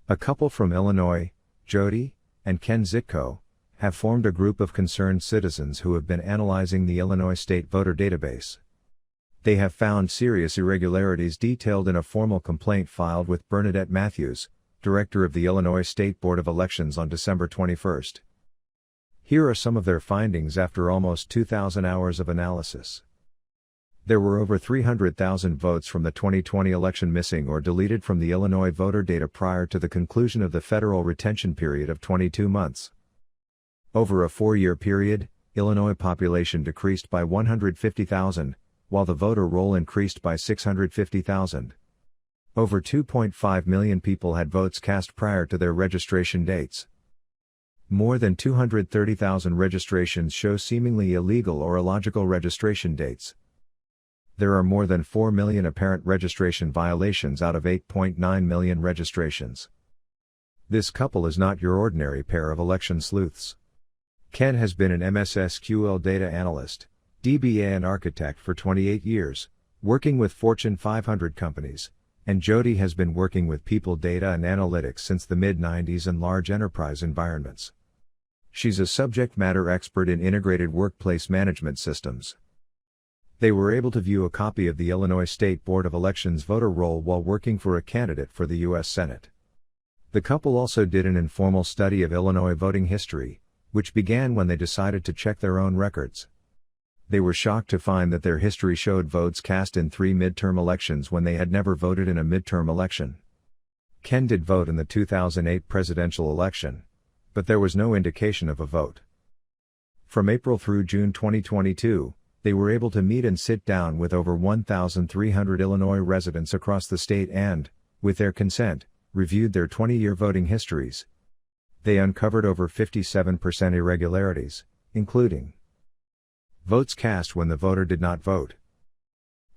A couple from Illinois, Jody and Ken Zitko, have formed a group of concerned citizens who have been analyzing the Illinois state voter database. They have found serious irregularities detailed in a formal complaint filed with Bernadette Matthews, director of the Illinois State Board of Elections on December 21. Here are some of their findings after almost 2,000 hours of analysis. There were over 300,000 votes from the 2020 election missing or deleted from the Illinois voter data prior to the conclusion of the federal retention period of 22 months. Over a 4-year period, Illinois population decreased by 150,000, while the voter roll increased by 650,000. Over 2.5 million people had votes cast prior to their registration dates. More than 230,000 registrations show seemingly illegal or illogical registration dates. There are more than 4 million apparent registration violations out of 8.9 million registrations. This couple is not your ordinary pair of election sleuths. Ken has been an MS-SQL data analyst, DBA and architect for 28 years, working with Fortune 500 companies, and Jody has been working with people data and analytics since the mid-90s in large enterprise environments. She's a subject matter expert in integrated workplace management systems. They were able to view a copy of the Illinois State Board of Elections voter roll while working for a candidate for the U.S. Senate. The couple also did an informal study of Illinois voting history, which began when they decided to check their own records. They were shocked to find that their history showed votes cast in 3 midterm elections when they had never voted in a midterm election. Ken did vote in the 2008 presidential election, but there was no indication of a vote. From April through June 2022, they were able to meet and sit down with over 1,300 Illinois residents across the state and, with their consent, reviewed their 20-year voting histories. They uncovered over 57% irregularities, including votes cast when the voter did not vote,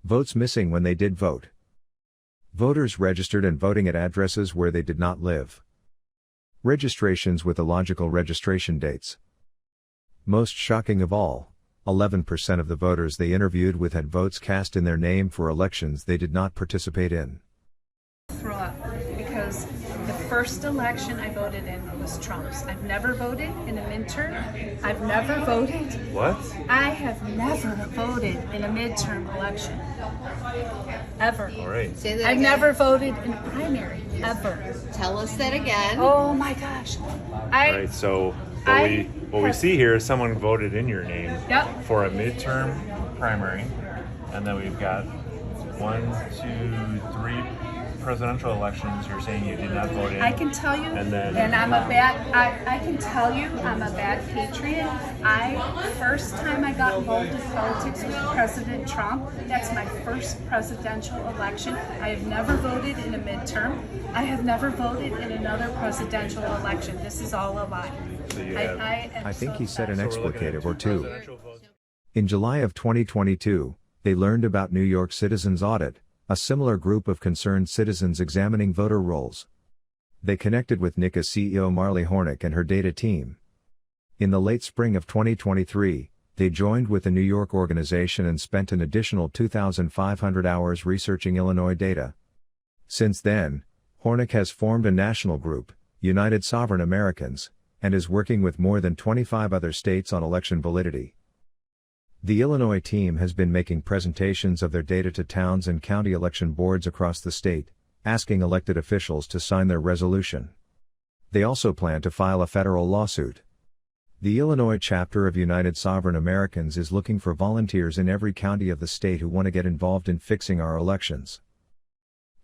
votes missing when they did vote, voters registered and voting at addresses where they did not live, registrations with illogical registration dates. Most shocking of all, 11% of the voters they interviewed with had votes cast in their name for elections they did not participate in. Throw up because the first election I voted in was Trump's. I've never voted in a midterm. I've never voted. What? I have never voted in a midterm election. Ever. All right. Say that I've again. never voted in a primary. Ever. Tell us that again. Oh my gosh. All right. So what we see here is someone voted in your name Yep. for a midterm primary, and then we've got 1, 2, 3 presidential elections. You're saying you did not vote in. I can tell you, and I'm a bad. I can tell you, I'm a bad patriot. First time I got involved in politics was President Trump. That's my first presidential election. I have never voted in a midterm. I have never voted in another presidential election. This is all a lie. So you have, I think he said an so we're looking at explicative two or two. presidential votes. In July of 2022, they learned about New York Citizens Audit, a similar group of concerned citizens examining voter rolls. They connected with NICA CEO Marley Hornick and her data team. In the late spring of 2023, they joined with the New York organization and spent an additional 2,500 hours researching Illinois data. Since then, Hornick has formed a national group, United Sovereign Americans, and is working with more than 25 other states on election validity. The Illinois team has been making presentations of their data to towns and county election boards across the state, asking elected officials to sign their resolution. They also plan to file a federal lawsuit. The Illinois chapter of United Sovereign Americans is looking for volunteers in every county of the state who want to get involved in fixing our elections.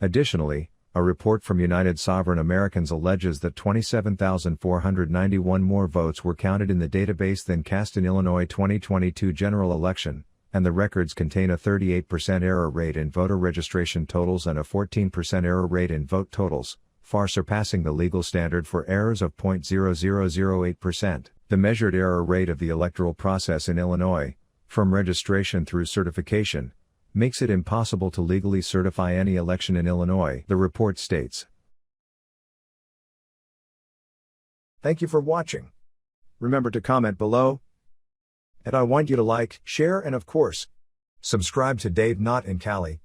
Additionally, a report from United Sovereign Americans alleges that 27,491 more votes were counted in the database than cast in Illinois 2022 general election, and the records contain a 38% error rate in voter registration totals and a 14% error rate in vote totals, far surpassing the legal standard for errors of 0.0008%. The measured error rate of the electoral process in Illinois, from registration through certification, makes it impossible to legally certify any election in Illinois, the report states. Thank you for watching. Remember to comment below. And I want you to like, share and of course, subscribe to Dave Knott and Callie.